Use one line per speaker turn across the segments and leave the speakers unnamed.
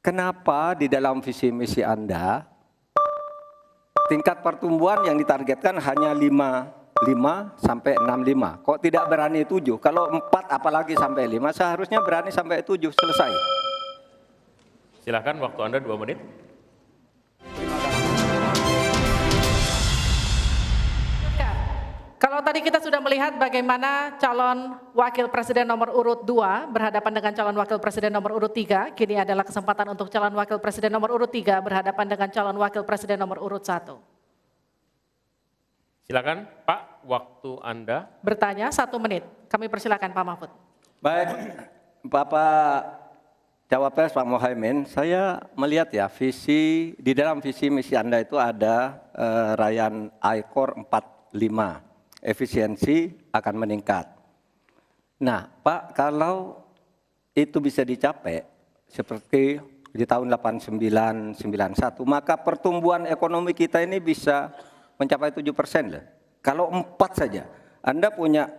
kenapa di dalam visi misi Anda tingkat pertumbuhan yang ditargetkan hanya 5 sampai 65. Kok tidak berani 7? Kalau 4 apalagi sampai 5, seharusnya berani sampai 7, selesai.
Silakan, waktu Anda 2 menit.
Kalau tadi kita sudah melihat bagaimana calon wakil presiden nomor urut 2 berhadapan dengan calon wakil presiden nomor urut 3, kini adalah kesempatan untuk calon wakil presiden nomor urut 3 berhadapan dengan calon wakil presiden nomor urut 1.
Silakan, Pak, waktu Anda.
Bertanya 1 menit. Kami persilakan Pak Mahfud.
Baik, Bapak Cawapres Pak Muhaimin, saya melihat ya di dalam visi misi Anda itu ada rayaan I-Core 45. Efisiensi akan meningkat. Nah, Pak, kalau itu bisa dicapai seperti di tahun 89-91, maka pertumbuhan ekonomi kita ini bisa mencapai 7% lah. Kalau 4 saja, Anda punya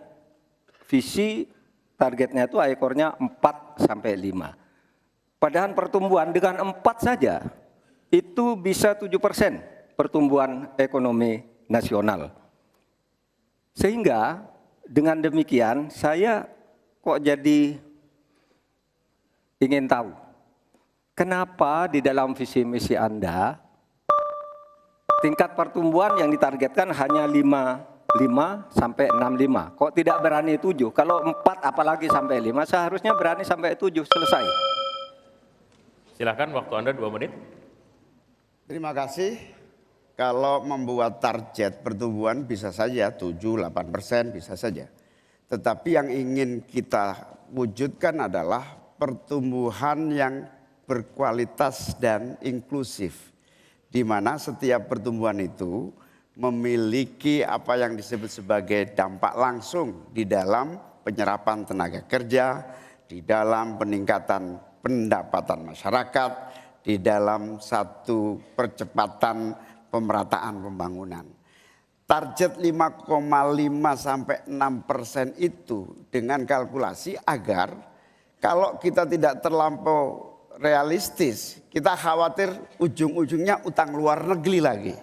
visi targetnya itu ekornya 4 sampai 5. Padahal pertumbuhan dengan 4 saja itu bisa 7% pertumbuhan ekonomi nasional. Sehingga dengan demikian saya kok jadi ingin tahu kenapa di dalam visi misi Anda tingkat pertumbuhan yang ditargetkan hanya 5 sampai 65. Kok tidak berani 7? Kalau 4 apalagi sampai 5, seharusnya berani sampai 7, selesai.
Silakan, waktu Anda 2 menit.
Terima kasih. Kalau membuat target pertumbuhan bisa saja 7-8% bisa saja. Tetapi yang ingin kita wujudkan adalah pertumbuhan yang berkualitas dan inklusif. Di mana setiap pertumbuhan itu memiliki apa yang disebut sebagai dampak langsung di dalam penyerapan tenaga kerja, di dalam peningkatan pendapatan masyarakat, di dalam satu percepatan pemerataan pembangunan. Target 5,5 sampai 6% itu dengan kalkulasi agar kalau kita tidak terlampau realistis, kita khawatir ujung-ujungnya utang luar negeri lagi.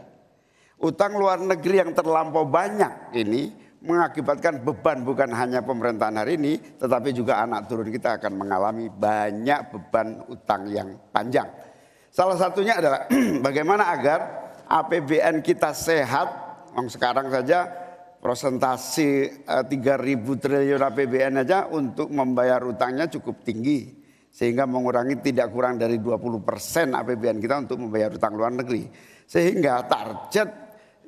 Utang luar negeri yang terlampau banyak ini mengakibatkan beban bukan hanya pemerintahan hari ini, tetapi juga anak turun kita akan mengalami banyak beban utang yang panjang. Salah satunya adalah bagaimana agar APBN kita sehat. Sekarang saja prosentasi 3.000 triliun APBN aja untuk membayar utangnya cukup tinggi. Sehingga mengurangi tidak kurang dari 20% APBN kita untuk membayar utang luar negeri. Sehingga target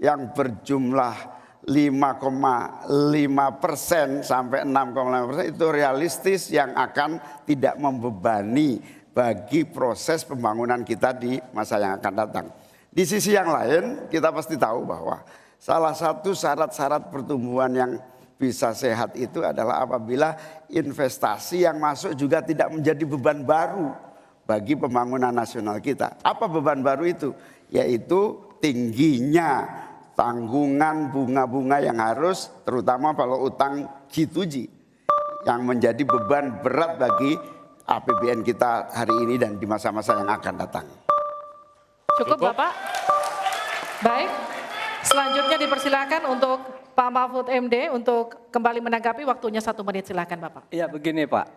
yang berjumlah 5,5% sampai 6,5% itu realistis yang akan tidak membebani bagi proses pembangunan kita di masa yang akan datang. Di sisi yang lain kita pasti tahu bahwa salah satu syarat-syarat pertumbuhan yang bisa sehat itu adalah apabila investasi yang masuk juga tidak menjadi beban baru bagi pembangunan nasional kita. Apa beban baru itu? Yaitu tingginya tanggungan bunga-bunga yang harus terutama kalau utang G2G yang menjadi beban berat bagi APBN kita hari ini dan di masa-masa yang akan datang.
Cukup Bapak? Baik, selanjutnya dipersilakan untuk Pak Mahfud MD untuk kembali menanggapi, waktunya 1 menit, silakan Bapak.
Iya begini Pak,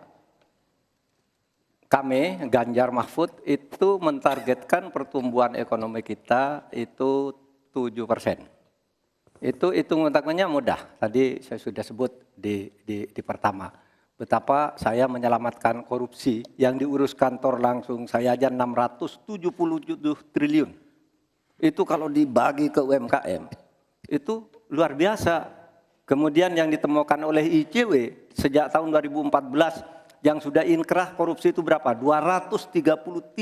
kami Ganjar Mahfud itu mentargetkan pertumbuhan ekonomi kita itu 7%. Itu hitung-hitungannya mudah, tadi saya sudah sebut di pertama. Betapa saya menyelamatkan korupsi yang diurus kantor langsung saya aja 677 triliun. Itu kalau dibagi ke UMKM, itu luar biasa. Kemudian yang ditemukan oleh ICW sejak tahun 2014 yang sudah inkrah korupsi itu berapa? 233,7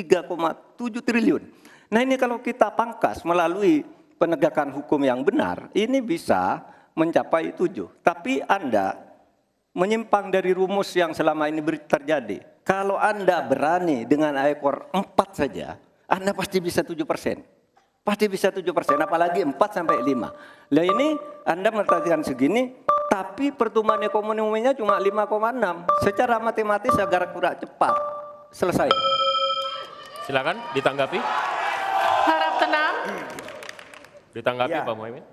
triliun. Nah ini kalau kita pangkas melalui penegakan hukum yang benar, ini bisa mencapai 7. Tapi Anda menyimpang dari rumus yang selama ini terjadi. Kalau Anda berani dengan ekor 4 saja, Anda pasti bisa 7%. Pasti bisa 7%, apalagi 4 sampai 5. Lah ini Anda menargetkan segini, tapi pertumbuhan ekonominya cuma 5,6. Secara matematis agak kurang cepat. Selesai.
Silakan ditanggapi.
Harap tenang.
Ditanggapi
Ya.
Pak Muhaimin.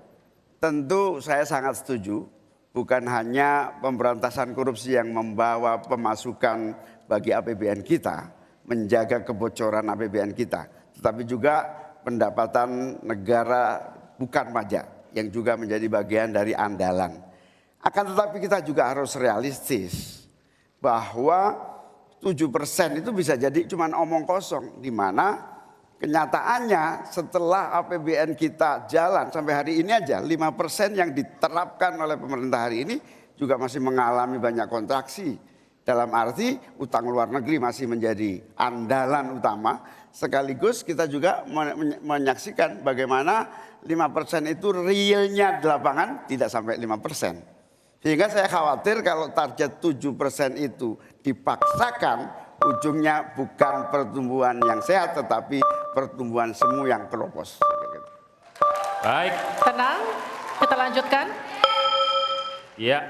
Tentu saya sangat setuju, bukan hanya pemberantasan korupsi yang membawa pemasukan bagi APBN kita, menjaga kebocoran APBN kita, tetapi juga pendapatan negara bukan pajak yang juga menjadi bagian dari andalan. Akan tetapi kita juga harus realistis bahwa 7% itu bisa jadi cuma omong kosong, di mana kenyataannya setelah APBN kita jalan sampai hari ini aja 5% yang diterapkan oleh pemerintah hari ini juga masih mengalami banyak kontraksi. Dalam arti utang luar negeri masih menjadi andalan utama, sekaligus kita juga menyaksikan bagaimana 5% itu realnya di lapangan tidak sampai 5%. Sehingga saya khawatir kalau target 7% itu dipaksakan, ujungnya bukan pertumbuhan yang sehat tetapi pertumbuhan semu yang keropos.
Baik.
Tenang, kita lanjutkan.
Ya,